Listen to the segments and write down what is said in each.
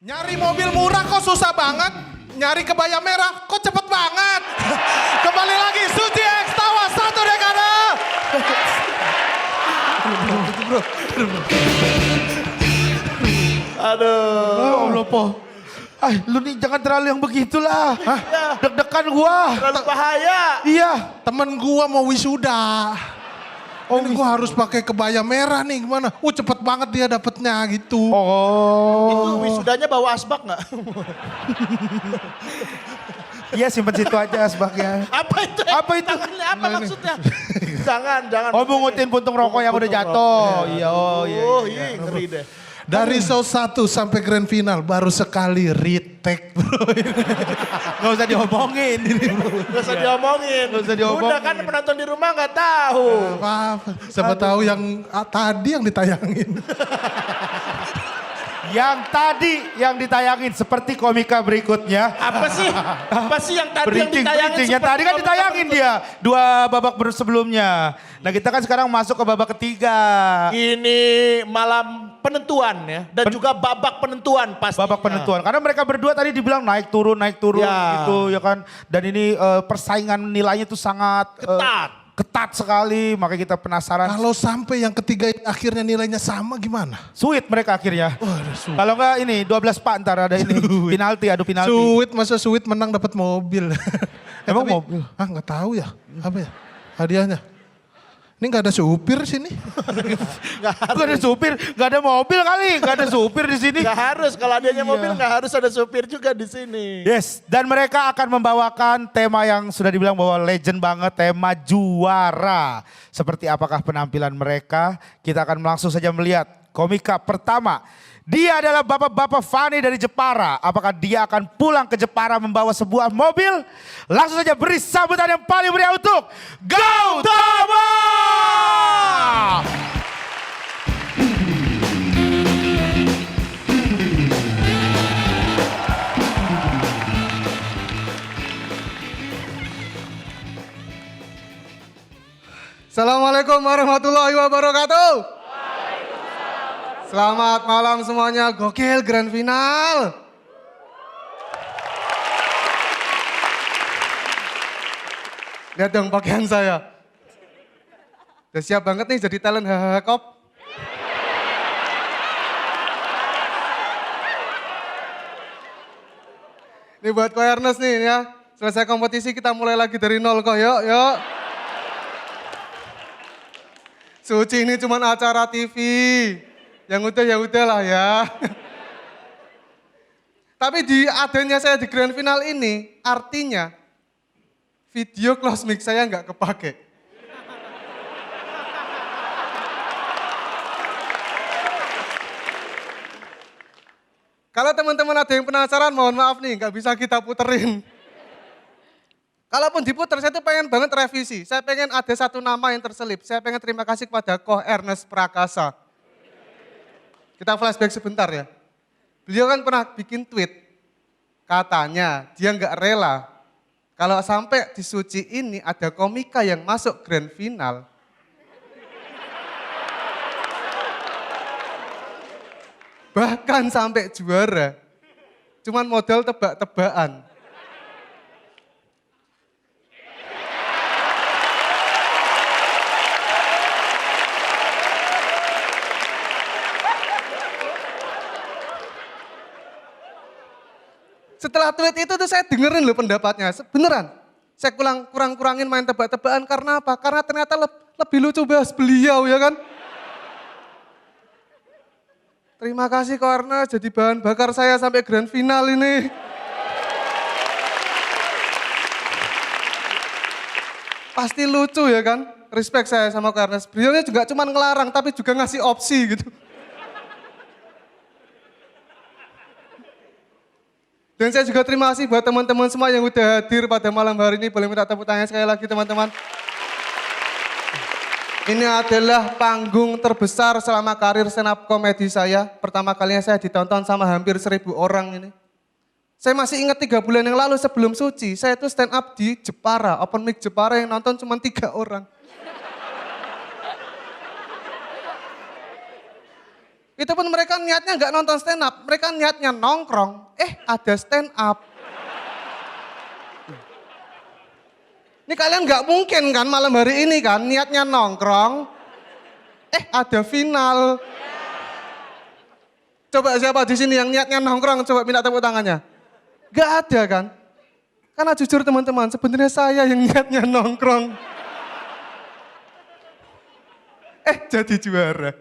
Nyari mobil murah kok susah banget. Nyari kebaya merah kok cepet banget. Kembali lagi Suci X Tawa 1 dekade. Aduh. Allah, Po. Lu nih jangan terlalu yang begitulah. Deg-degan gua. Terlalu bahaya. Iya. Temen gua mau wisuda. Oh, ini gua harus pakai kebaya merah nih gimana? Cepet banget dia dapetnya gitu. Itu Oh. wisudanya bawa asbak nggak? Iya, simpen situ aja asbaknya. Apa itu? Apa itu? Tangannya apa maksudnya? jangan. Oh, bungutin puntung rokok yang udah jatuh. Iya, oh iya. Oh iya, ngeri deh. Dari show 1 sampai grand final baru sekali retake bro. Gak usah diomongin. Gak usah diomongin. Nggak usah diomongin. Udah kan penonton di rumah nggak tahu. Apa? Siapa tahu yang tadi yang ditayangin. Yang tadi yang ditayangin seperti komika berikutnya. Apa sih? Apa sih yang tadi yang Berincing. ditayangin? Yang tadi kan ditayangin dia. 2 babak sebelumnya. Nah, kita kan sekarang masuk ke babak ketiga. Ini malam penentuan ya. Dan juga babak penentuan pasti. Babak penentuan. Karena mereka berdua tadi dibilang naik turun Ya. gitu ya kan. Dan ini persaingan nilainya tuh sangat ketat sekali. Makanya kita penasaran. Kalau sampai yang ketiga ini akhirnya nilainya sama gimana? Sweet mereka akhirnya. Suit. Kalau enggak ini 12 Pak ntar ada ini. Penalti, adu penalti. Masa Suit menang dapat mobil. Emang mobil? Nggak tahu ya. Apa ya hadiahnya? Ini nggak ada supir sini. Gak ada supir, gak ada mobil kali, gak ada supir di sini. Gak harus, kalau adanya Iya. mobil gak harus ada supir juga di sini. Yes, dan mereka akan membawakan tema yang sudah dibilang bahwa legend banget, tema juara. Seperti apakah penampilan mereka? Kita akan langsung saja melihat komika pertama. Dia adalah Bapak-Bapak Fani dari Jepara. Apakah dia akan pulang ke Jepara membawa sebuah mobil? Langsung saja beri sambutan yang paling meriah untuk Gautama! Assalamualaikum warahmatullahi wabarakatuh. Selamat malam semuanya, gokil grand final. Lihat dong pakaian saya. Udah siap banget nih jadi talent hahaha kop. Ini buat awareness nih ya. Selesai kompetisi kita mulai lagi dari nol kok, yuk. Suci ini cuma acara TV. Yang udah ya udahlah ya. Tapi di adanya saya di grand final ini artinya video close mic saya nggak kepake. Kalau teman-teman ada yang penasaran, mohon maaf nih, nggak bisa kita puterin. Kalaupun diputer, saya tuh pengen banget revisi. Saya pengen ada satu nama yang terselip. Saya pengen terima kasih kepada Koh Ernest Prakasa. Kita flashback sebentar ya. Beliau kan pernah bikin tweet. Katanya dia nggak rela kalau sampai di Suci ini ada komika yang masuk grand final. Bahkan sampai juara. Cuman modal tebak-tebakan. Setelah tweet itu tuh saya dengerin loh pendapatnya. Beneran. Saya kurang-kurangin main tebak-tebakan karena apa? Karena ternyata lebih lucu bahas beliau ya kan. Terima kasih karena jadi bahan bakar saya sampai grand final ini. Pasti lucu ya kan. Respect saya sama Karnes. Beliau juga cuma ngelarang tapi juga ngasih opsi gitu. Dan saya juga terima kasih buat teman-teman semua yang udah hadir pada malam hari ini. Boleh minta tepuk tangan sekali lagi teman-teman. Ini adalah panggung terbesar selama karir stand up komedi saya. Pertama kalinya saya ditonton sama hampir 1.000 orang ini. Saya masih ingat 3 bulan yang lalu sebelum Suci, saya itu stand up di Jepara. Open mic Jepara yang nonton cuma 3 orang. Itu pun mereka niatnya nggak nonton stand up, mereka niatnya nongkrong, ada stand up. Ini kalian nggak mungkin kan malam hari ini kan niatnya nongkrong, ada final. Coba siapa di sini yang niatnya nongkrong, coba minta tepuk tangannya. Gak ada kan? Karena jujur teman-teman, sebenarnya saya yang niatnya nongkrong. Jadi juara.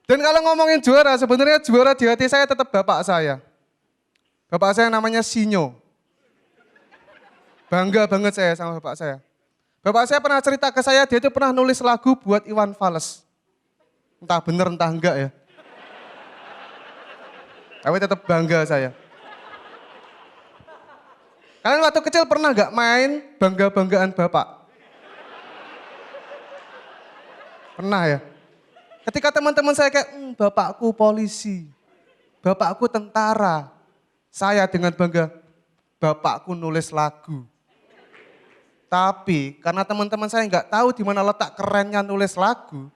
Dan kalau ngomongin juara, sebenarnya juara di hati saya tetap bapak saya. Bapak saya namanya Sinyo. Bangga banget saya sama bapak saya. Bapak saya pernah cerita ke saya, dia itu pernah nulis lagu buat Iwan Fals. Entah bener, entah enggak ya. Tapi tetap bangga saya. Kalian waktu kecil pernah gak main bangga-banggaan bapak? Pernah ya? Ketika teman-teman saya kayak, bapakku polisi, bapakku tentara. Saya dengan bangga, bapakku nulis lagu. Tapi karena teman-teman saya nggak tahu di mana letak kerennya nulis lagu,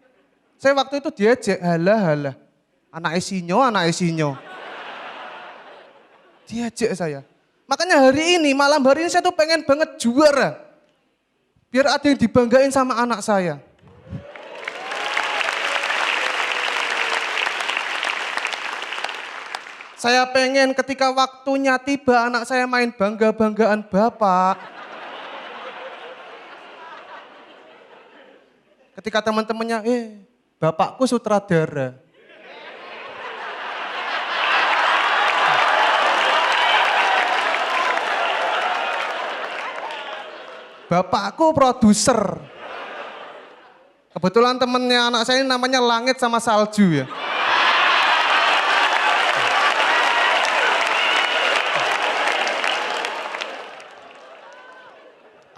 saya waktu itu diajak, halah, anak Sinyo. Diajak saya. Makanya hari ini, malam hari ini saya tuh pengen banget juara. Biar ada yang dibanggain sama anak saya. Saya pengen ketika waktunya tiba anak saya main bangga-banggaan bapak. Ketika teman-temannya, bapakku sutradara. Bapakku produser. Kebetulan temennya anak saya ini namanya Langit sama Salju ya.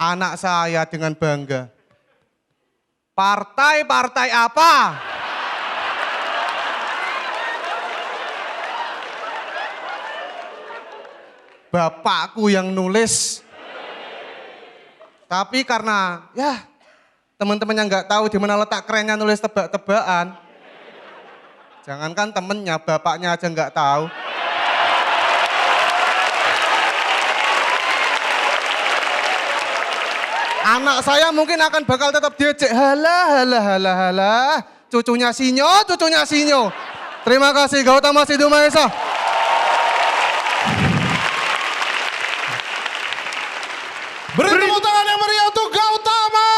Anak saya dengan bangga. Partai apa? Bapakku yang nulis. Tapi karena teman-temannya nggak tahu di mana letak kerennya nulis tebak-tebakan. Jangankan temennya, bapaknya aja nggak tahu. Anak saya mungkin akan bakal tetap diajak, halah. Cucunya Sinyo. Terima kasih Gautama Sidhu Mahesa. Beri tepuk tangan yang meriah untuk Gautama.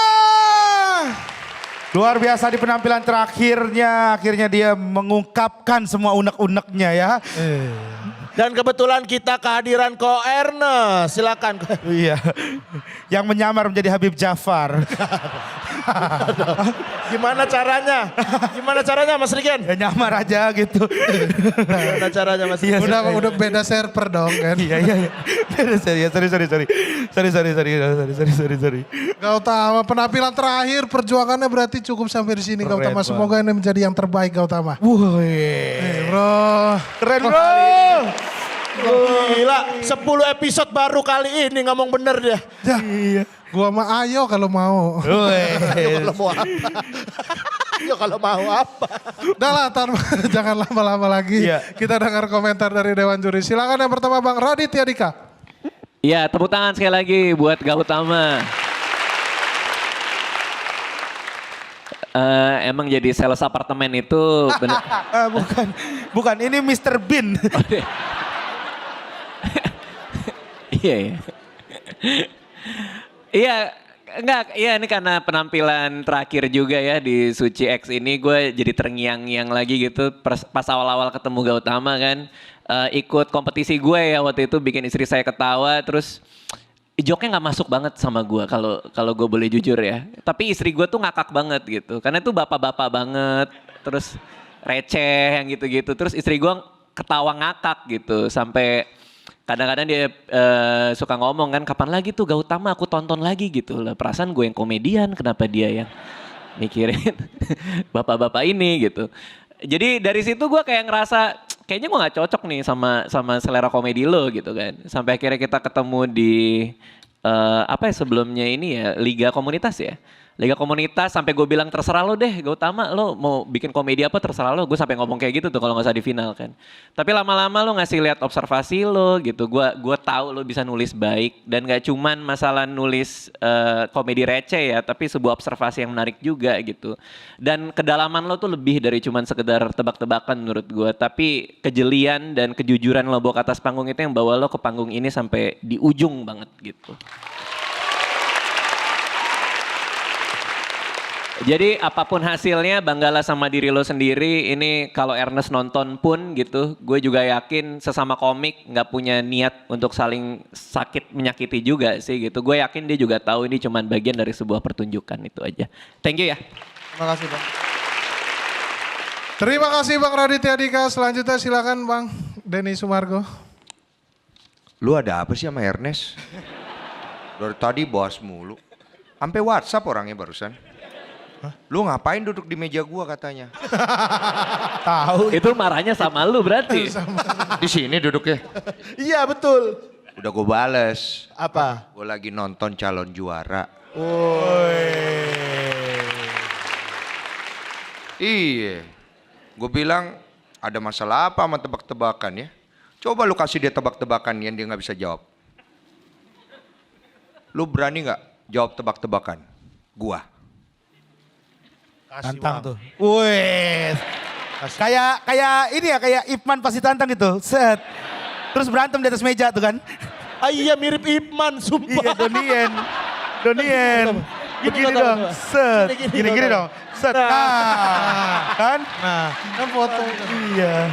Luar biasa di penampilan terakhirnya, akhirnya dia mengungkapkan semua unek-uneknya ya. Dan kebetulan kita kehadiran Ko Ernest, silakan. Iya, yang menyamar menjadi Habib Jafar. Gimana caranya? Mas Rigen? Ya nyamar aja gitu. Gimana caranya Mas Rigen? Udah beda server dong kan. Iya. Sorry. Gautama, penampilan terakhir perjuangannya berarti cukup sampai di sini Keren, Gautama. Bang. Semoga ini menjadi yang terbaik Gautama. Bro. Keren bro. Gila, 10 episode baru kali ini ngomong bener dia. Ya, gua mah ayo kalau mau. Kalau mau apa? Ayo kalau mau apa? Udah lah, jangan lama-lama lagi. Iya. Kita dengar komentar dari Dewan Juri. Silakan yang pertama Bang Raditya Dika. Iya, tepuk tangan sekali lagi buat Gautama. Emang jadi sales apartemen itu bener. Bukan, ini Mr. Bean. Iya. Iya, ini karena penampilan terakhir juga ya di Suci X ini gue jadi terngiang-ngiang lagi gitu pas awal-awal ketemu Gautama kan. Ikut kompetisi gue ya waktu itu bikin istri saya ketawa terus joknya nggak masuk banget sama gue kalau gue boleh jujur ya. Tapi istri gue tuh ngakak banget gitu karena itu bapak-bapak banget terus receh yang gitu-gitu terus istri gue ketawa ngakak gitu sampai kadang-kadang dia suka ngomong kan kapan lagi tuh Gautama aku tonton lagi gitu lah perasaan gue yang komedian kenapa dia yang mikirin bapak-bapak ini gitu. Jadi dari situ gue kayak ngerasa kayaknya gue gak cocok nih sama selera komedi lo gitu kan. Sampai akhirnya kita ketemu di apa ya sebelumnya ini ya Liga Komunitas ya. Liga Komunitas sampai gue bilang terserah lo deh Gautama, lo mau bikin komedi apa terserah lo. Gue sampai ngomong kayak gitu tuh kalau nggak usah di final kan. Tapi lama-lama lo ngasih lihat observasi lo gitu. Gue tahu lo bisa nulis baik dan gak cuman masalah nulis komedi receh ya, tapi sebuah observasi yang menarik juga gitu. Dan kedalaman lo tuh lebih dari cuman sekedar tebak-tebakan menurut gue, tapi kejelian dan kejujuran lo bawa ke atas panggung itu yang bawa lo ke panggung ini sampai di ujung banget gitu. Jadi apapun hasilnya banggalah sama diri lo sendiri. Ini kalau Ernest nonton pun gitu, gue juga yakin sesama komik nggak punya niat untuk saling sakit menyakiti juga sih gitu. Gue yakin dia juga tahu ini cuman bagian dari sebuah pertunjukan, itu aja. Thank you ya. Terima kasih Bang. Terima kasih Bang Raditya Dika. Selanjutnya silakan Bang Denny Sumargo. Lu ada apa sih sama Ernest? Dari tadi bahas mulu. Sampai WhatsApp orangnya barusan. Lu ngapain duduk di meja gua katanya? Tahu. Itu marahnya sama lu berarti. Di sini duduknya. Iya betul. Udah gua bales. Apa? Gua lagi nonton Calon Juara. Iya. Gua bilang ada masalah apa sama tebak-tebakan ya? Coba lu kasih dia tebak-tebakan yang dia nggak bisa jawab. Lu berani nggak jawab tebak-tebakan? Gua. Tantang tuh. Wih. Kayak ini ya, kayak Ipman pasti tantang gitu. Set. Terus berantem di atas meja tuh kan. Ah, iya mirip Ipman, sumpah. Iya, Donien. Begini dong. Set. Gini dong. Set. Nah. Kan? Nah, kan foto. Iya.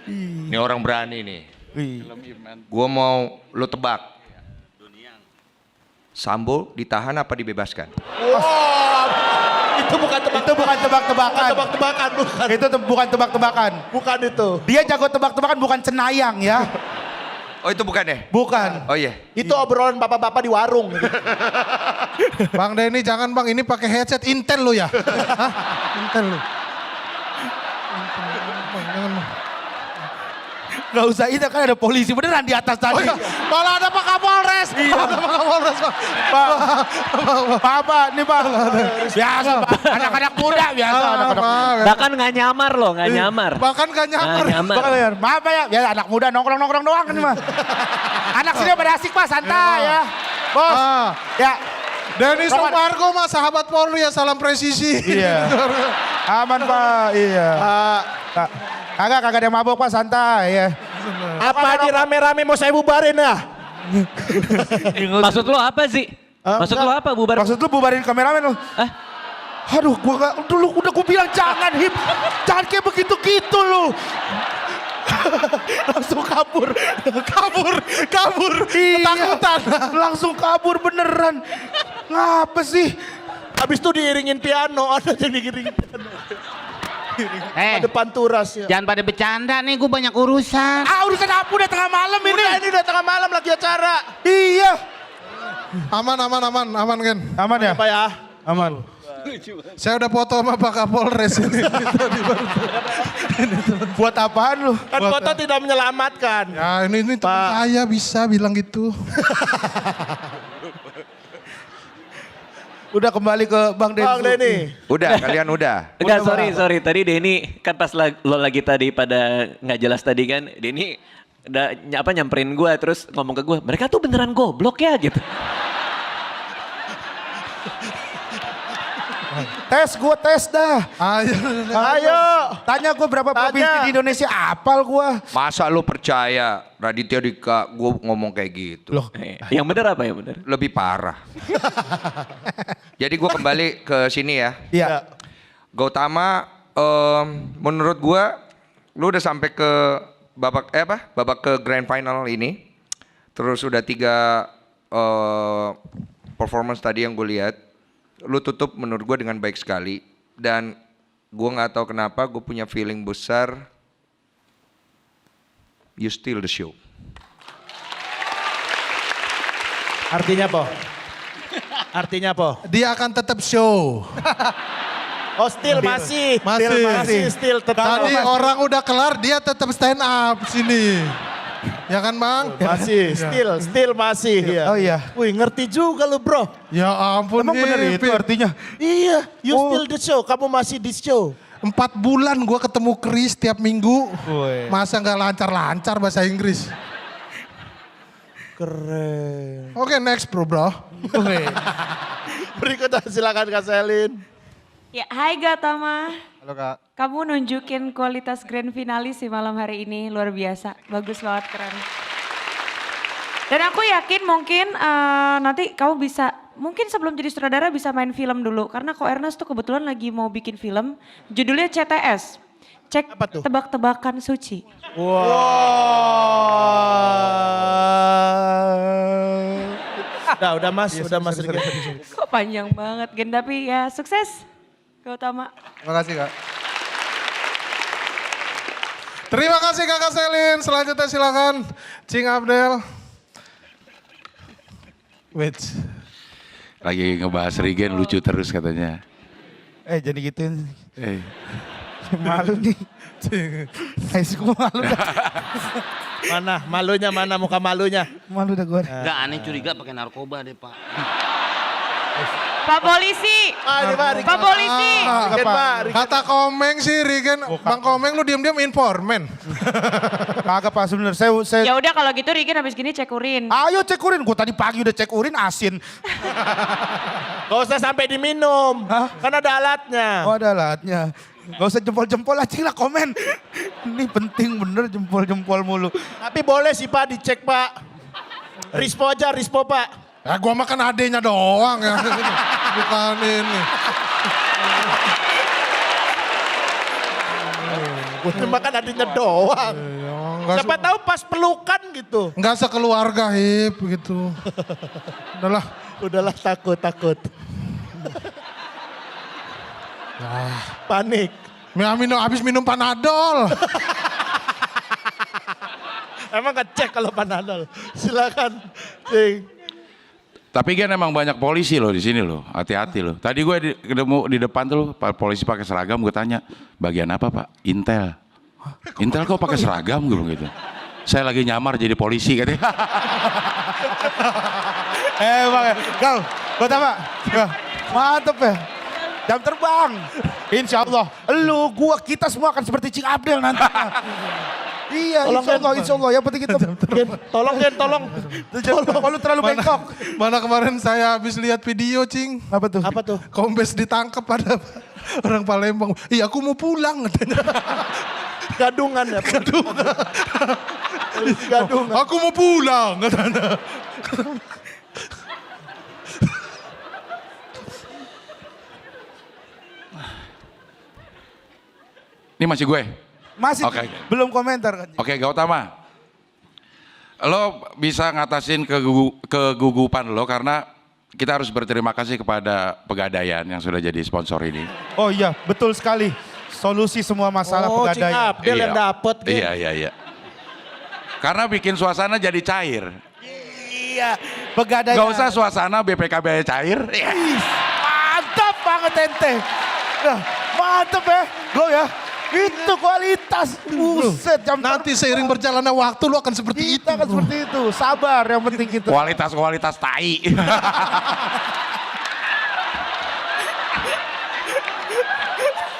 Ini orang berani nih. Wih. Gua mau lu tebak. Sambo ditahan apa dibebaskan? Itu bukan Itu bukan tebak-tebakan. tebak-tebakan, bukan. Itu bukan tebak-tebakan. Bukan itu. Dia jago tebak-tebakan bukan cenayang ya. Oh itu bukan ya? Bukan. Oh iya. Itu obrolan bapak-bapak di warung. Bang Denny jangan Bang, ini pakai headset Intel lu ya. Hah? Intel lu. Bang, jangan Bang. Gak usah itu kan ada polisi beneran di atas tadi. Malah ada Pak Kapolres. Iya. Ada Pak Kapolres Bang. Pak, nih Pak. Biasa Pak, anak-anak muda biasa. Anak-anak muda. Bahkan nggak nyamar loh, nggak nyamar. Bahkan gak nyamar. Nggak nyamar. Pak, maaf Pak ya, biasa anak muda nongkrong-nongkrong doang kan Mas. Anak sini pada asik Pak, santai ya. Bos, Ah, ya. Denny Sumargo mah sahabat Polri ya, salam presisi. Iya. Aman Pak, iya. Kagak ada yang mabok Pak, santai ya. Apa di rame-rame mau saya bubarin ya? Maksud lo apa sih? Maksud lo apa bubar? Maksud lu bubarin kameramen lu? Hah? Aduh, udah gua bilang jangan Hip. Jangan kayak begitu-gitu lu. Langsung kabur. Ketakutan. Langsung kabur beneran. Ngapa sih? Habis itu diiringin piano, ada yang diiringin piano. Ada panturas ya. Jangan pada bercanda nih, gue banyak urusan. Urusan apa udah tengah malam ini? Udah ini udah tengah malam lagi acara. Iya. Aman Ken. Aman ya? Apa ya? Aman. Saya udah foto sama Pak Kapolres ini. Buat apaan lu? Kan foto tidak menyelamatkan. Ya ini teman saya bisa bilang gitu. Udah kembali ke Bang Denny. Bang Denny. Udah, kalian udah. Enggak, sorry. Tadi Denny kan pas lo lagi tadi pada nggak jelas tadi kan, Denny udah nyamperin gue terus ngomong ke gue, mereka tuh beneran goblok ya gitu. Tes dah. Ayo. Tanya gue berapa provinsi di Indonesia, apal gue. Masa lu percaya Raditya Dika gue ngomong kayak gitu? Loh. Yang bener apa yang bener? Lebih parah. Jadi gue kembali ke sini ya. Iya. Gautama, menurut gue lu udah sampai ke babak ke grand final ini. Terus udah 3 performance tadi yang gue lihat. Lu tutup menurut gue dengan baik sekali. Dan gue gak tahu kenapa gue punya feeling besar. You steal the show. Artinya apa? Artinya apa? Dia akan tetap show. Oh still masih. Masih. Still tetap. Tadi orang udah kelar dia tetap stand up sini. Ya kan Bang? Masih, still masih ya. Oh iya. Wih, ngerti juga lu bro. Ya ampun Emang bener itu Ipin. artinya? Iya, you Oh. still the show. Kamu masih di show. 4 bulan gue ketemu Chris tiap minggu. Woi. Masa nggak lancar-lancar bahasa Inggris? Keren. Oke, next bro. Berikutnya silakan Kak Selin. Ya, hai Gatama. Halo Kak. Kamu nunjukin kualitas grand finalis di malam hari ini luar biasa. Bagus banget, keren. Dan aku yakin mungkin nanti kamu bisa, mungkin sebelum jadi sutradara bisa main film dulu. Karena Ko Ernest tuh kebetulan lagi mau bikin film, judulnya CTS. Cek Apa tuh? tebak-tebakan suci. Udah mas, udah mas. Kok panjang banget, Gen. Tapi ya sukses, Gautama. Terima kasih Kak. Terima kasih Kakak Selin. Selanjutnya silakan Cing Abdel. Wait. Lagi ngebahas Regen lucu terus katanya. Jadi gituin. Malu nih. Gue malu dah. Mana malunya, mana muka malunya? Malu dah gue. Enggak, aneh curiga pakai narkoba deh Pak. Pak Polisi, Pak Polisi. Kata Komeng sih Rigen, Bang Komeng lu diam-diam informan. Kagak Pak sebenernya. Saya Ya udah kalau gitu Rigen habis gini cek urin. Ayo cek urin, gue tadi pagi udah cek urin asin. Gak usah sampai diminum, kan ada alatnya. Oh ada alatnya. Gak usah jempol-jempol aja lah komen. Ini penting bener jempol-jempol mulu. Tapi boleh sih Pak dicek Pak. Rispo aja, Rispo Pak. Ya gua makan adenya doang ya. Bukan ini. Makan adiknya doang. Siapa tahu pas pelukan gitu. Enggak sekeluarga Hip gitu. Udahlah takut. Panik. Habis minum Panadol. Emang ngecek kalau Panadol. Silakan. Cing. Tapi kan emang banyak polisi loh di sini loh, hati-hati loh. Tadi gue ketemu di depan tuh polisi pakai seragam, gue tanya, bagian apa Pak? Intel. Intel kok pakai seragam gitu. Saya lagi nyamar jadi polisi katanya. Bang ya, kau, buat apa? Mantep ya. Jam terbang. Insya Allah, kita semua akan seperti Cing Abdel nanti. Iya, insya Allah. Yang penting kita. Tolong. Kalau lu terlalu bengkok. Mana kemarin saya habis lihat video Cing. Apa tuh? Apa tuh? Kombes ditangkap ada orang Palembang. Iya aku mau pulang katanya. Gadungan ya. Gadungan. Aku mau pulang katanya. Ini masih gue. Masih Oke. belum komentar kan? Oke, Gautama. Lo bisa ngatasin kegugupan lo karena kita harus berterima kasih kepada Pegadaian yang sudah jadi sponsor ini. Oh iya, betul sekali. Solusi semua masalah Cing Pegadaian. Abdel yang dapet. Iya. Karena bikin suasana jadi cair. Iya, Pegadaian. Gak usah suasana BPKB cair. Iya. Mantap banget ente. Mantap ya, go ya. Itu kualitas. Buset, Nanti seiring berjalannya waktu lu akan seperti itu. kita akan seperti itu. Sabar yang penting kita. Kualitas tai.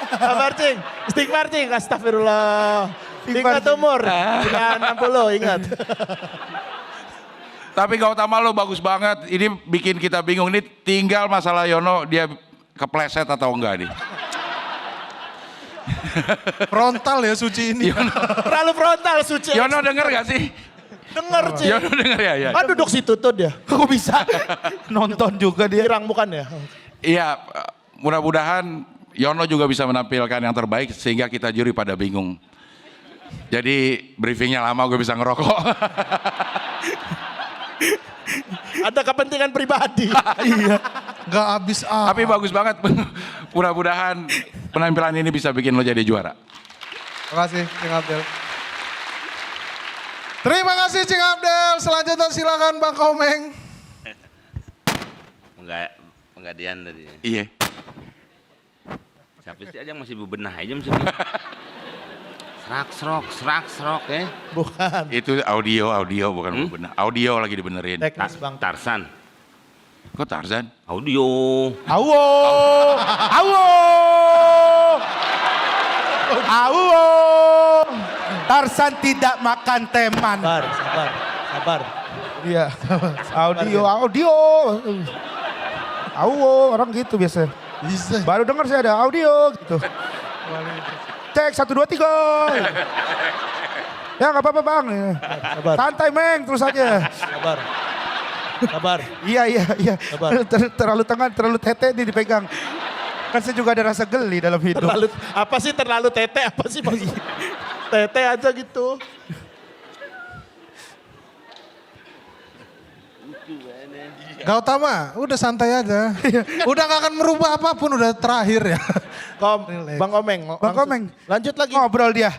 Sabar Cing. Istighfar Cing. Astagfirullah. Tingkat umur. Sudah 60 ingat. Tapi Gautama lo bagus banget. Ini bikin kita bingung. Ini tinggal masalah Yono dia kepleset atau enggak nih. Frontal ya Suci ini. Terlalu frontal Suci. Yono denger gak sih? Denger Cing. Yono denger ya? Ah duduk situ tuh dia. Kok bisa? Nonton juga dia. Girang bukan ya? Iya, mudah-mudahan Yono juga bisa menampilkan yang terbaik sehingga kita juri pada bingung. Jadi briefingnya lama gue bisa ngerokok. Ada kepentingan pribadi. Iya. Gak habis Tapi bagus banget. Mudah-mudahan penampilan ini bisa bikin lo jadi juara. Terima kasih Cing Abdel. Terima kasih Cing Abdel. Selanjutnya silakan Bang Komeng. Penggadian tadi. Iya. Siapa sih aja masih bebenah aja masih. Serak serok ya. Bukan. Itu audio bukan benar. Audio lagi dibenerin. Teknis bang. Tarsan. Kok Tarzan? Audio. Awo, awo, awo. Tarsan tidak makan teman. Sabar. Iya, audio. Awo, orang gitu biasa. Bisa. Baru dengar saya ada audio gitu. Cek 1, 2, 3. Ya nggak apa-apa bang. Sabar. Santai Meng, terus aja. Sabar. Iya. Sabar. Terlalu tangan, terlalu tete nih dipegang. Kan saya juga ada rasa geli dalam hidup. Terlalu tete apa sih mas? Tete aja gitu. Gautama, udah santai aja. Udah gak akan merubah apapun, udah terakhir ya. Bang Komeng. Bang Komeng. Lanjut lagi. Ngobrol dia.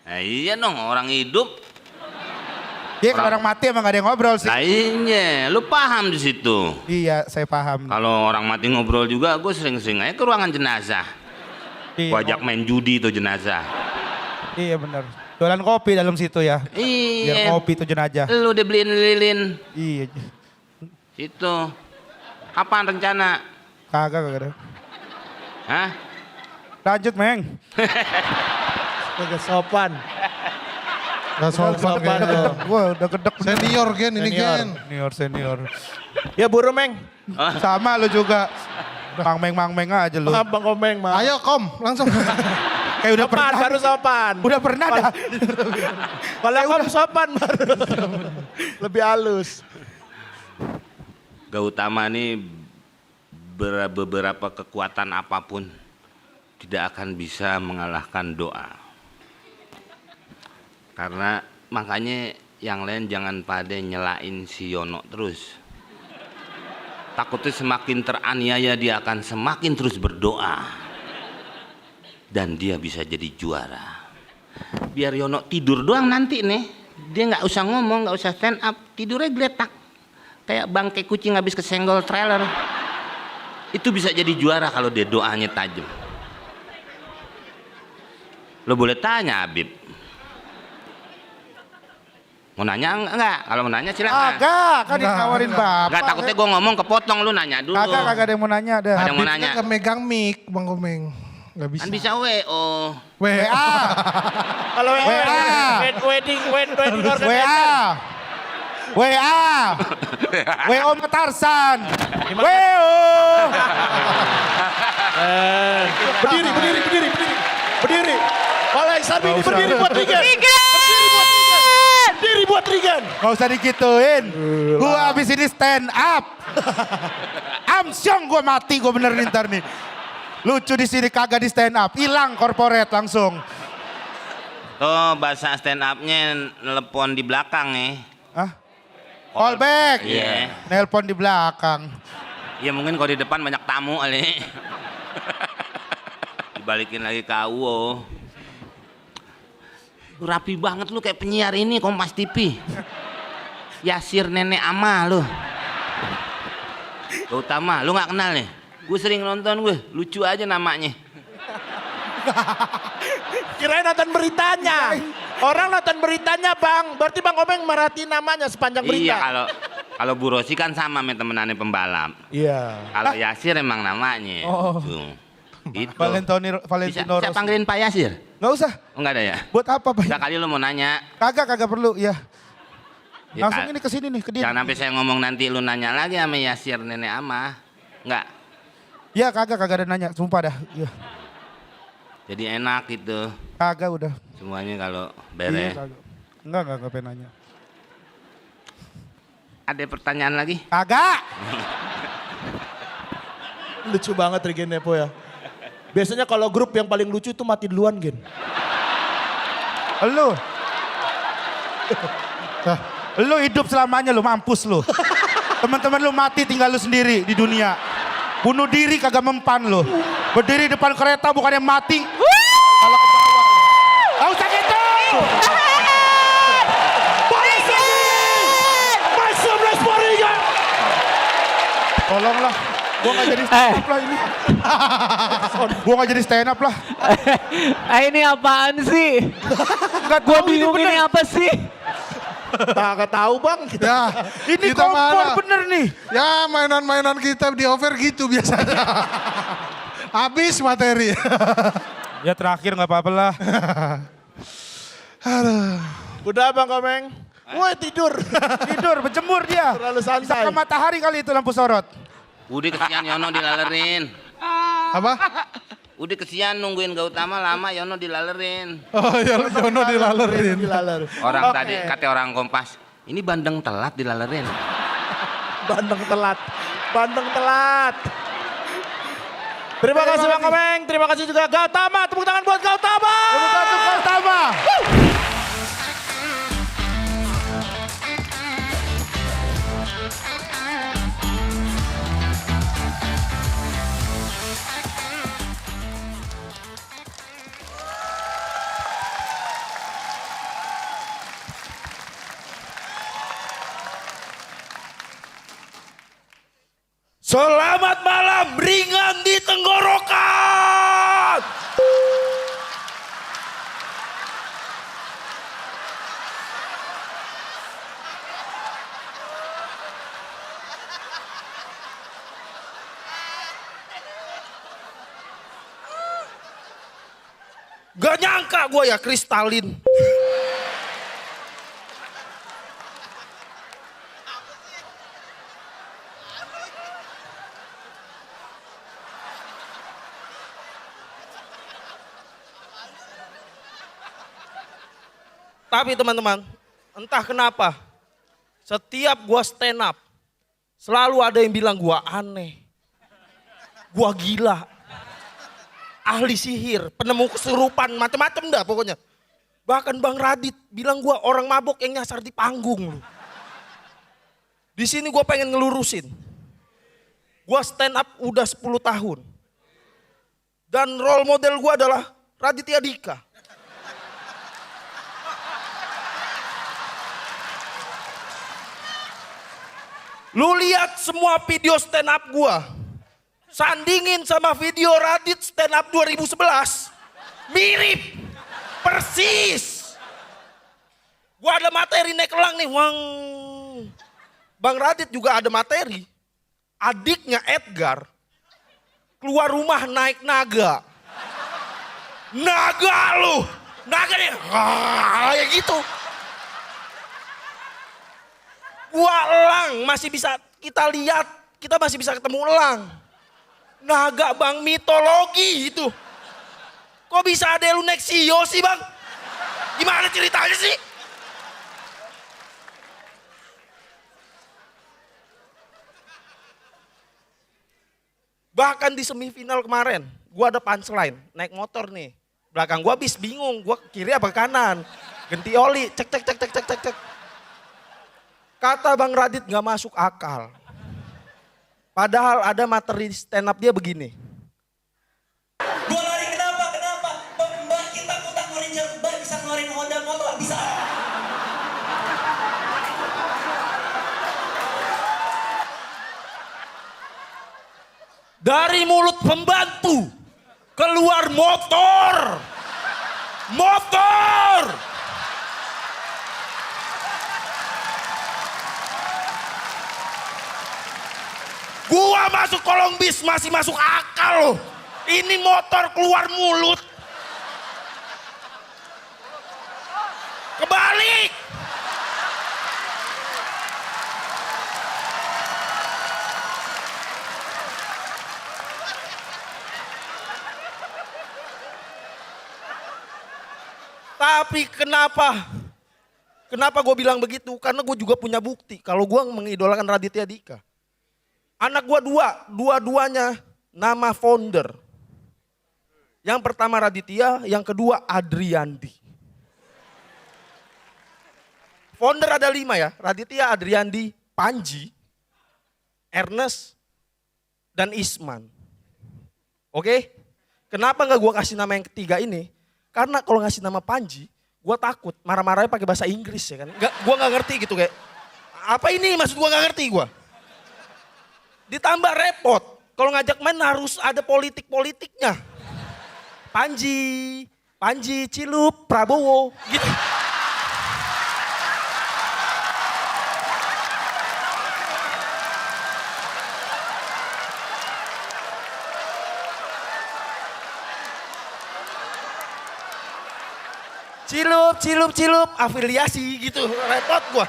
Iya dong, orang hidup. Iya kalau orang mati emang gak ada yang ngobrol sih. Nah, iya, lu paham di situ. Iya saya paham. Kalau orang mati ngobrol juga, gue sering-sering aja ke ruangan jenazah. Iya, Gue ajak main judi tuh jenazah. iya benar. Jualan kopi dalam situ ya. Biar Iya. kopi itu jenazah. Lu udah beliin lilin. Iya. Situ. Kapan rencana? Kagak ada. Hah? Lanjut Meng. Agak sopan. Gak sopan kayaknya. Wah udah gedek. Senior Gen ini Gen. Senior. Ya buru Meng. Sama lu juga. Mang Meng aja lu. Bang Komeng mah. Ayo Kom, langsung. Kayak udah Sopan, pernah. baru sopan. Udah pernah dah. Kalau Kom sopan baru. Lebih halus. Gautama nih beberapa kekuatan apapun tidak akan bisa mengalahkan doa. Karena makanya yang lain jangan pada nyelain si Yono terus. Takutnya semakin teraniaya dia akan semakin terus berdoa. Dan dia bisa jadi juara. Biar Yono tidur doang nanti nih. Dia nggak usah ngomong, nggak usah stand up, tidurnya geletak. Kayak bangkai kucing habis kesenggol trailer. Itu bisa jadi juara kalau dia doanya tajam. Lo boleh tanya Habib. Mau nanya enggak? Kalau mau nanya silakan. Agak, kan ditawarin bapak. Enggak, takutnya gue ngomong kepotong, lu nanya dulu. Kagak ada yang mau nanya ada. Ada yang mau nanya. Habibnya megang mic Bang Komeng. Gak bisa. Kan bisa WO. WA. Kalau WA. wedding organizer. WA. WO sama Tarsan. WO. Berdiri. Walai Sabi berdiri buat Rigan. Berdiri buat Rigan. Gak usah dikituin. Gua abis ini stand up. Amsyong gua mati gua benerin ntar nih. Lucu di sini kagak di stand up. Hilang corporate langsung. Tuh bahasa stand up-nya nelpon di belakang ya. Hah? Call back. Iya. Nelpon di belakang. Ya mungkin kalau di depan banyak tamu kali. Dibalikin lagi ke AUO. Lu rapi banget lu kayak penyiar ini Kompas TV. Yasir Nenek Ama lu. Gautama, lu gak kenal nih? Gue sering nonton gue, lucu aja namanya. Kirain nonton beritanya. Orang nonton beritanya bang. Berarti Bang Komeng merhatiin namanya sepanjang berita. Iya kalau Bu Rosi kan sama sama temenannya pembalap. Iya. Kalau Yasir emang namanya. Oh. Tuh. Gitu. Valentino Bisa Rossi. panggilin Pak Yasir? Gak usah. Oh, enggak ada ya? Buat apa Pak? Enggak kali lu mau nanya. Kagak perlu ya. Ya, Langsung ini ke sini nih ke dia. Jangan sampai saya ngomong nanti lu nanya lagi sama Yasir Nenek Ama. Enggak. Ya kagak ada nanya. Sumpah dah. Ya. Jadi enak gitu. Kagak udah. Semuanya kalau Iya, beres. kagak. Enggak pengen nanya. Ada pertanyaan lagi? Kagak. Lucu banget Rigen Nepo ya. Biasanya kalau grup yang paling lucu itu mati duluan Gen. Lu. Lu hidup selamanya lu, mampus lu. Teman-teman lu mati tinggal lu sendiri di dunia. Bunuh diri kagak mempan lu. Berdiri depan kereta bukannya mati. Kalau ke bawah. Gak usah gitu. Mas 11 Rigen. Tolonglah. Gua gak jadi stand up lah ini. Gua gak jadi stand up lah. Ini apaan sih? Gak Gua tahu ini bingung ini bener. apa sih? Kagak tahu bang. Ya, Ini kita kompor mana? bener nih. Ya mainan-mainan kita di over gitu biasanya. Habis materi. Ya terakhir gak apa-apa lah. Udah bang Komeng. Woi tidur. Tidur, berjemur dia. Terlalu Bisa santai. ke matahari kali itu lampu sorot. Udah kesian Yono dilalerin. Apa? Udah kesian nungguin Gautama lama Yono dilalerin. Oh ya Jono dilalerin. Dilaler. Orang tadi kata orang Kompas, ini bandeng telat dilalerin. Bandeng telat. Bandeng telat. Terima kasih Bang Komeng. Terima kasih juga Gautama. Tepuk tangan buat Gautama. Tepuk tangan untuk Gautama. Selamat malam, ringan di tenggorokan. Gak nyangka gue ya kristalin. Tapi teman-teman, entah kenapa, setiap gua stand up, selalu ada yang bilang gua aneh, gua gila, ahli sihir, penemu kesurupan, macam-macam dah pokoknya. Bahkan Bang Radit bilang gua orang mabok yang nyasar di panggung. Di sini gua pengen ngelurusin. Gua stand up udah 10 tahun. Dan role model gua adalah Raditya Dika. Lu lihat semua video stand up gua. Sandingin sama video Radit stand up 2011. Mirip. Persis. Gua ada materi naik elang nih. Wang. Bang Radit juga ada materi. Adiknya Edgar keluar rumah naik naga. Naga lu. Naga nih. Kayak gitu. Gua elang masih bisa kita lihat, kita masih bisa ketemu elang. Naga bang mitologi itu. Kok bisa ada lu naik sio sih bang? Gimana ceritanya sih? Bahkan di semifinal kemarin, gua ada punchline, naik motor nih. Belakang gua bis bingung, gua kiri apa kanan. Ganti oli, cek cek cek cek cek cek cek. Kata Bang Radit gak masuk akal. Padahal ada materi stand up dia begini. Gua lari kenapa? Mbak kita kutak ngeluarin Mbak bisa ngeluarin Honda motor bisa. Dari mulut pembantu keluar motor. Motor. Gua masuk kolong bis masih masuk akal loh. Ini motor keluar mulut. Kebalik. Tapi kenapa gue bilang begitu? Karena gue juga punya bukti kalau gue mengidolakan Raditya Dika. Anak gue dua-duanya nama founder. Yang pertama Raditya, yang kedua Adriandi. Founder ada 5 ya, Raditya, Adriandi, Panji, Ernest, dan Isman. Oke? Kenapa gak gue kasih nama yang ketiga ini? Karena kalau ngasih nama Panji, gue takut marah-marahnya pakai bahasa Inggris ya kan. Gue gak ngerti gitu kayak, apa ini maksud gue gak ngerti gue. Ditambah repot, Kalau ngajak main harus ada politik-politiknya. Panji, Cilup, Prabowo, gitu. Cilup, afiliasi gitu, repot gua.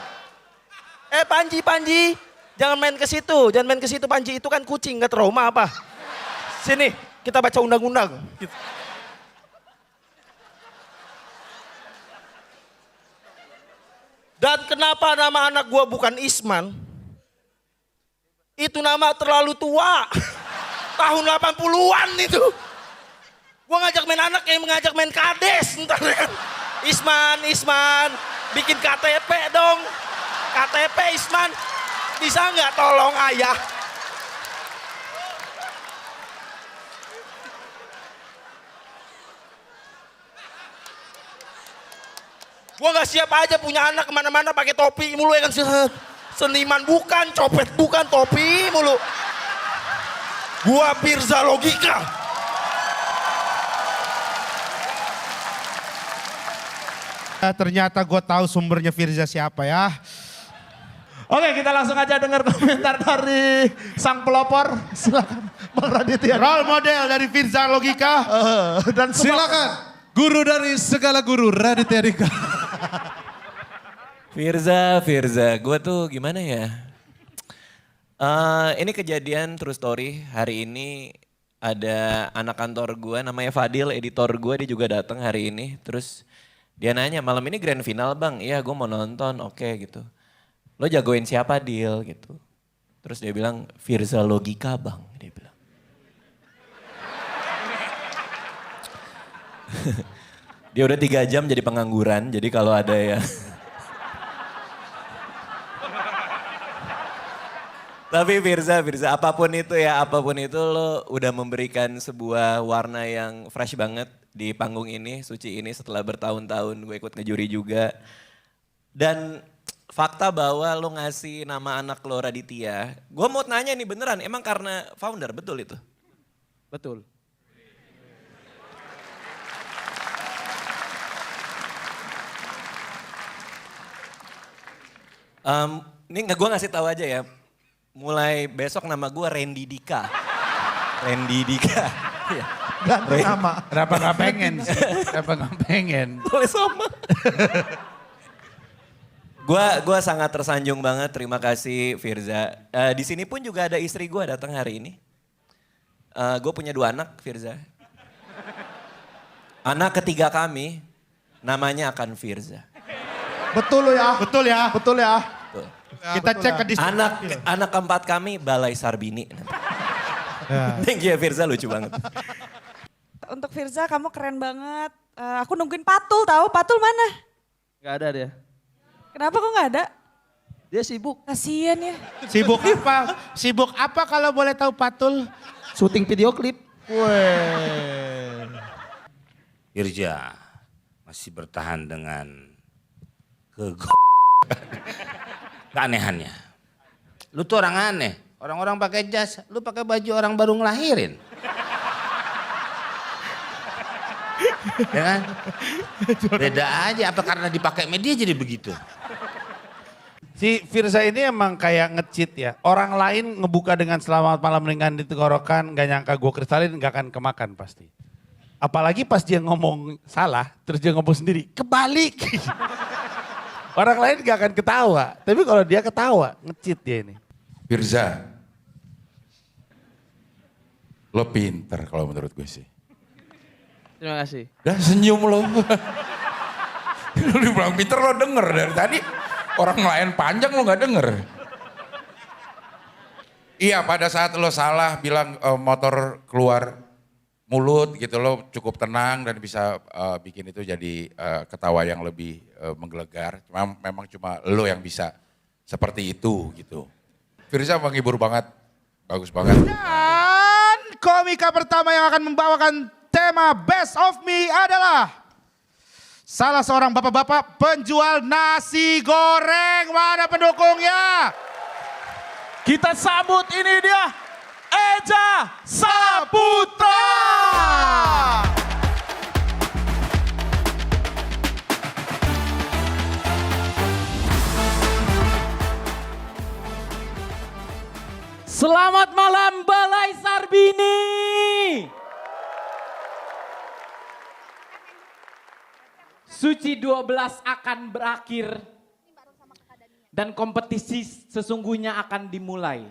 Panji, jangan main ke situ, Panji, itu kan kucing, nggak trauma apa. Sini, kita baca undang-undang. Gitu. Dan kenapa nama anak gua bukan Isman? Itu nama terlalu tua. Tahun 80-an itu. Gua ngajak main anak kayak mengajak main kades. Ntar kan. Isman, bikin KTP dong. KTP Isman, bisa nggak tolong ayah? Gua nggak siap aja punya anak kemana-mana pakai topi mulu ya kan. Seniman bukan, copet bukan, topi mulu. Gua Firza Logika. Ternyata gue tahu sumbernya Firza siapa ya. Oke, kita langsung aja dengar komentar dari sang pelopor. Silakan Bang Raditya. Role model dari Firza Logika. Dan silakan guru dari segala guru, Raditya Dika. Firza, gue tuh gimana ya? Ini kejadian true story. Hari ini ada anak kantor gue namanya Fadil, editor gue, dia juga datang hari ini. Terus dia nanya, malam ini grand final bang? Iya gue mau nonton, oke gitu. Lo jagoin siapa Dil gitu. Terus dia bilang, Firza Logika bang, dia bilang. Dia udah 3 jam jadi pengangguran, jadi kalau ada ya. Tapi Firza, apapun itu ya, apapun itu lo udah memberikan sebuah warna yang fresh banget di panggung ini, Suci ini setelah bertahun-tahun gue ikut ngejuri juga. Dan fakta bahwa lo ngasih nama anak lo Raditya, gue mau nanya nih beneran, emang karena founder, betul itu? Betul. Ini gue ngasih tahu aja ya, mulai besok nama gue Randy Dika. Randy Dika. Iya. Ganti nama. Kenapa gak pengen sih? Kenapa gak pengen? Boleh sama. Gua sangat tersanjung banget, terima kasih Firza. Di sini pun juga ada istri gue datang hari ini. Gue punya 2 anak Firza. Anak ketiga kami namanya akan Firza. Betul ya. Betul ya. Betul ya. Tuh. Kita cek ke Anak keempat kami Balai Sarbini. Thank you ya Firza, lucu banget. Untuk Firza kamu keren banget. Aku nungguin Patul tahu, Patul mana? Gak ada dia. Kenapa kok gak ada? Dia sibuk. Kasian ya. Sibuk apa? Sibuk apa kalau boleh tahu Patul? Syuting video klip. Firza masih bertahan dengan keanehannya. Lu tuh orang aneh. Orang-orang pakai jas, lu pakai baju orang baru ngelahirin. Ya kan? Beda aja, apa karena dipakai media jadi begitu? Si Firza ini emang kayak nge-cheat ya. Orang lain ngebuka dengan selamat malam dengan di tenggorokan, gak nyangka gue kristalin gak akan kemakan pasti. Apalagi pas dia ngomong salah, terus dia ngomong sendiri, kebalik. Orang lain gak akan ketawa, tapi kalau dia ketawa, nge-cheat dia ini. Firza, lo pinter kalau menurut gue sih. Terima kasih. Dah senyum lo. Lo dibilang pinter lo denger dari tadi. Orang lain panjang lo gak denger. Iya pada saat lo salah bilang motor keluar mulut gitu lo cukup tenang dan bisa bikin itu jadi ketawa yang lebih menggelegar. Memang cuma lo yang bisa seperti itu gitu. Firza menghibur banget, bagus banget. Dan komika pertama yang akan membawakan tema Best of Me adalah salah seorang bapak-bapak penjual nasi goreng. Mana pendukungnya? Kita sambut ini dia. Eja Saputra. Selamat malam Balai Sarbini. Suci 12 akan berakhir dan kompetisi sesungguhnya akan dimulai.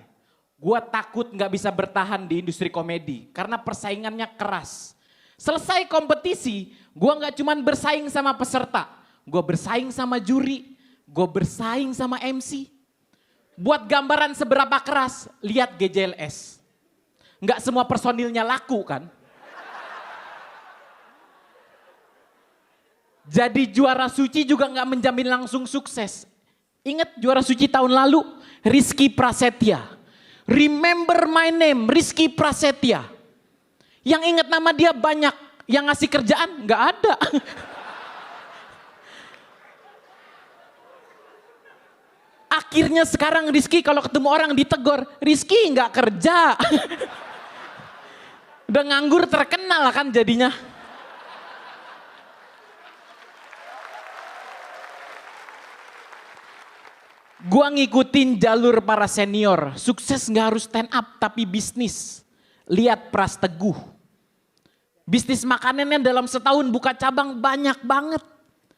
Gua takut nggak bisa bertahan di industri komedi karena persaingannya keras. Selesai kompetisi, gua nggak cuman bersaing sama peserta, gua bersaing sama juri, gua bersaing sama MC. Buat gambaran seberapa keras, lihat GJLS. Nggak semua personilnya laku kan? Jadi juara suci juga nggak menjamin langsung sukses. Ingat juara suci tahun lalu, Rizky Prasetya. Remember my name, Rizky Prasetya. Yang ingat nama dia banyak, yang ngasih kerjaan nggak ada. Akhirnya sekarang Rizky kalau ketemu orang ditegor, Rizky nggak kerja. Udah nganggur terkenal kan jadinya. Gua ngikutin jalur para senior, sukses nggak harus stand up tapi bisnis. Lihat Pras Teguh. Bisnis makanannya dalam setahun buka cabang banyak banget.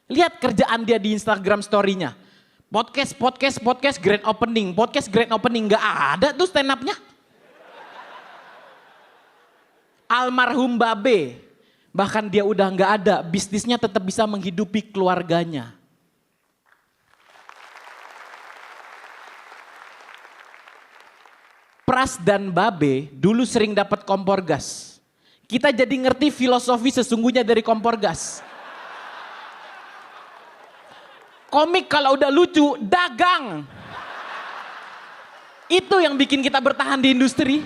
Lihat kerjaan dia di Instagram story-nya. Podcast, grand opening. Podcast, grand opening. Gak ada tuh stand up-nya. Almarhum Babe. Bahkan dia udah gak ada. Bisnisnya tetap bisa menghidupi keluarganya. Pras dan Babe dulu sering dapat kompor gas. Kita jadi ngerti filosofi sesungguhnya dari kompor gas. Komik kalau udah lucu, dagang. Itu yang bikin kita bertahan di industri.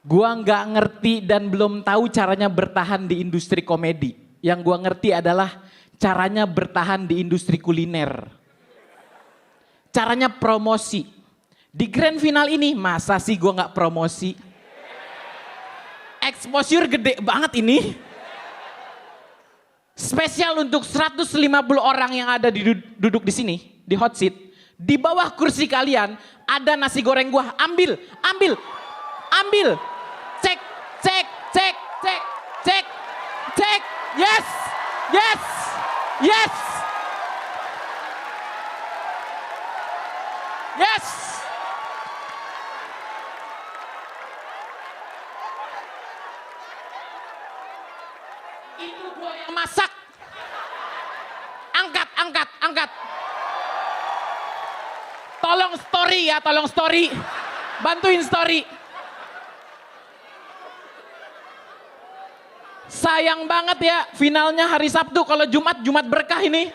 Gua nggak ngerti dan belum tahu caranya bertahan di industri komedi. Yang gua ngerti adalah caranya bertahan di industri kuliner. Caranya promosi. Di grand final ini, masa sih gua nggak promosi? Exposure gede banget ini. Spesial untuk 150 orang yang ada duduk di sini, di hot seat. Di bawah kursi kalian ada nasi goreng gua. Ambil. Cek. Yes. Itu gua yang masak. Angkat. Tolong story. Bantuin story. Sayang banget ya, finalnya hari Sabtu. Kalau Jumat berkah ini.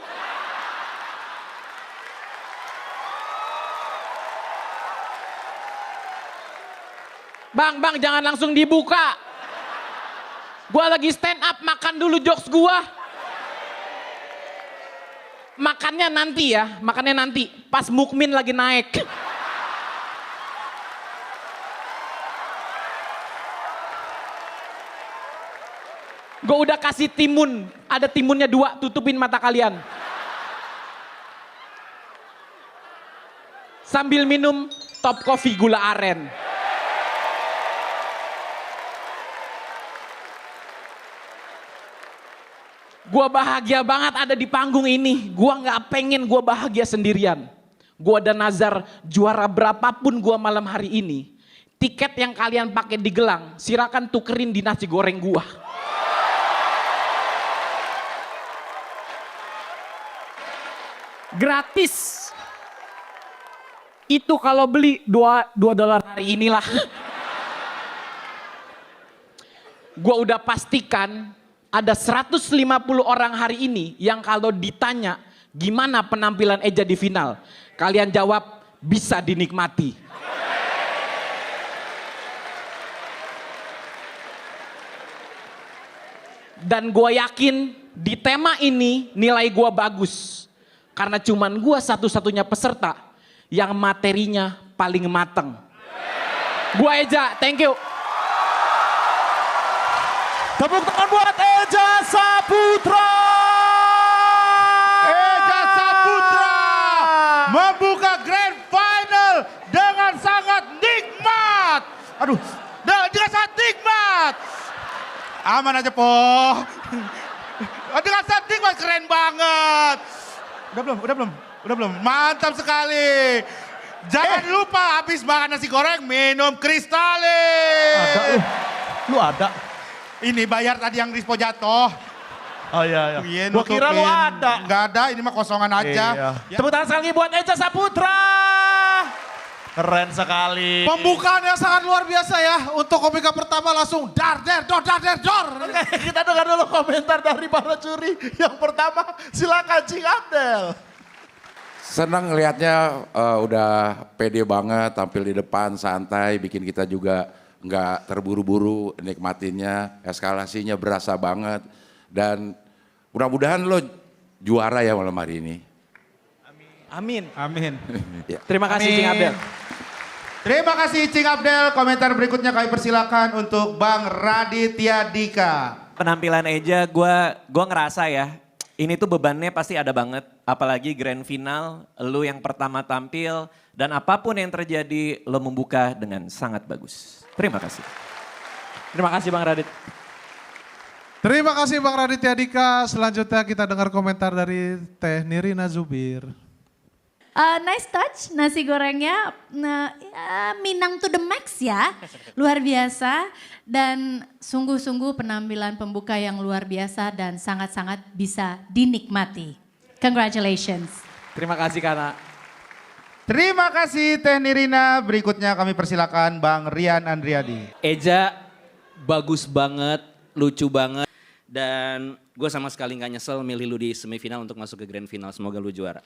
Bang, jangan langsung dibuka. Gua lagi stand up, makan dulu jokes gua. Makannya nanti pas Mukmin lagi naik. Gue udah kasih timun, ada timunnya 2, tutupin mata kalian. Sambil minum top coffee gula aren. Gua bahagia banget ada di panggung ini. Gua nggak pengen gua bahagia sendirian. Gua dan Nazar juara berapapun gua malam hari ini. Tiket yang kalian pakai di gelang, silakan tukerin di nasi goreng gua. Gratis. Itu kalau beli $2 hari inilah. Gua udah pastikan ada 150 orang hari ini yang kalau ditanya gimana penampilan Eja di final, kalian jawab bisa dinikmati. Dan gue yakin di tema ini nilai gue bagus. Karena cuman gue satu-satunya peserta yang materinya paling mateng. Gua Eja, thank you. Tepuk tangan buat Eja Saputra. Eja Saputra membuka grand final dengan sangat nikmat. Aduh, dengan sangat nikmat. Aman aja, Po. Dengan sangat nikmat, keren banget. Udah belum. Mantap sekali. Jangan lupa habis makan nasi goreng minum Kristalin. Ada lu ada. Ini bayar tadi yang dispo jatuh. Oh iya. Iya, Gua kira lu nutupin. ada. Nggak ada, ini mah kosongan aja. Iya. Ya. Tepuk tangan sekali lagi buat Eja Saputra. Keren sekali. Pembukaan yang sangat luar biasa ya. Untuk komika pertama langsung dar der dor. Oke, kita dengar dulu komentar dari para juri. Yang pertama, silakan Cing Abdel. Senang ngelihatnya udah pede banget, tampil di depan, santai, bikin kita juga nggak terburu-buru nikmatinnya, eskalasinya berasa banget. Dan mudah-mudahan lo juara ya malam hari ini. Amin. Ya. Terima kasih Cing Abdel. Terima kasih Cing Abdel. Komentar berikutnya kami persilakan untuk Bang Raditya Dika. Penampilan Eja gue ngerasa ya, ini tuh bebannya pasti ada banget. Apalagi grand final, lu yang pertama tampil dan apapun yang terjadi lo membuka dengan sangat bagus. Terima kasih. Terima kasih Bang Radit. Terima kasih Bang Raditya Dika. Selanjutnya kita dengar komentar dari Teh Nirina Zubir. Nice touch nasi gorengnya, Minang to the max ya, luar biasa. Dan sungguh-sungguh penampilan pembuka yang luar biasa dan sangat-sangat bisa dinikmati. Congratulations. Terima kasih Kana. Terima kasih Teh Nirina. Berikutnya kami persilakan Bang Rian Andriadi. Eja bagus banget, lucu banget. Dan gue sama sekali gak nyesel milih lu di semifinal untuk masuk ke grand final. Semoga lu juara.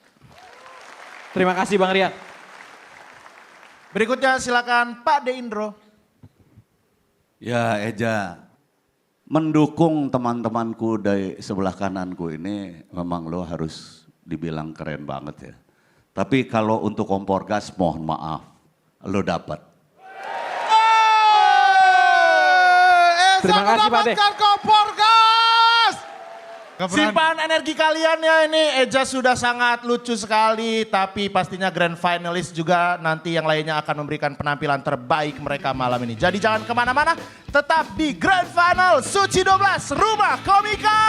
Terima kasih Bang Rian. Berikutnya silakan Pak De Indro. Ya Eja, mendukung teman-temanku dari sebelah kananku ini memang lo harus dibilang keren banget ya. Tapi kalau untuk kompor gas mohon maaf, lo dapat. Terima kasih Pak De. Kompor gas. Simpan energi kalian ya, ini Eja sudah sangat lucu sekali. Tapi pastinya grand finalis juga nanti yang lainnya akan memberikan penampilan terbaik mereka malam ini. Jadi jangan kemana-mana, tetap di grand final Suci 12 Rumah Komika